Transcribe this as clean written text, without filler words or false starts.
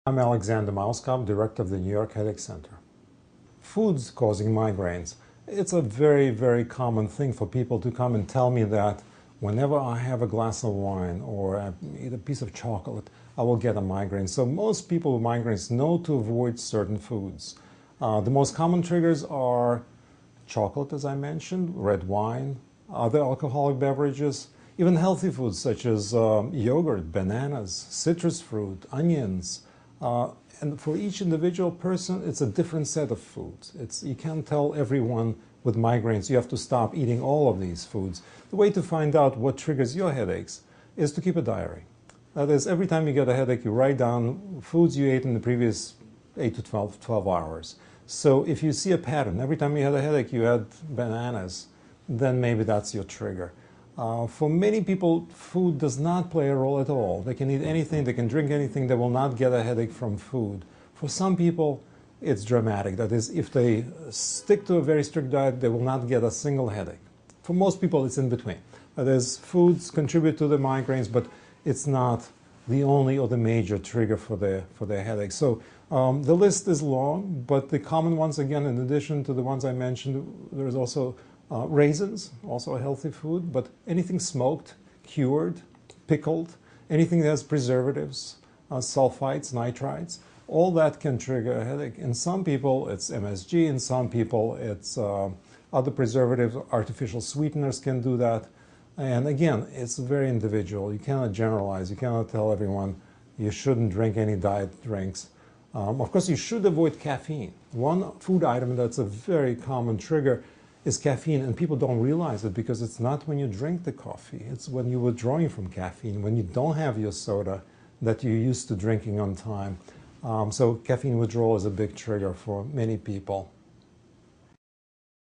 I'm Alexander Mauskop, Director of the New York Headache Center. Foods causing migraines. It's a very, very common thing for people to come and tell me that whenever I have a glass of wine or I eat a piece of chocolate, I will get a migraine. So most people with migraines know to avoid certain foods. The most common triggers are chocolate, as I mentioned, red wine, other alcoholic beverages, even healthy foods such as yogurt, bananas, citrus fruit, onions. And for each individual person, it's a different set of foods. You can't tell everyone with migraines you have to stop eating all of these foods. The way to find out what triggers your headaches is to keep a diary. That is, every time you get a headache, you write down foods you ate in the previous 8 to 12 hours. So if you see a pattern, every time you had a headache, you had bananas, then maybe that's your trigger. For many people, food does not play a role at all. They can eat anything, they can drink anything, they will not get a headache from food. For some people, it's dramatic. That is, if they stick to a very strict diet, they will not get a single headache. For most people, it's in between. That is, foods contribute to the migraines, but it's not the only or the major trigger for their headache. So the list is long, but the common ones, again, in addition to the ones I mentioned, there's also raisins, also a healthy food, but anything smoked, cured, pickled, anything that has preservatives, sulfites, nitrites, all that can trigger a headache. In some people, it's MSG. In some people, it's other preservatives, artificial sweeteners can do that. And again, it's very individual. You cannot generalize. You cannot tell everyone you shouldn't drink any diet drinks. Of course, you should avoid caffeine. One food item that's a very common trigger is caffeine, and people don't realize it because it's not when you drink the coffee. It's when you're withdrawing from caffeine, when you don't have your soda that you're used to drinking on time. So caffeine withdrawal is a big trigger for many people.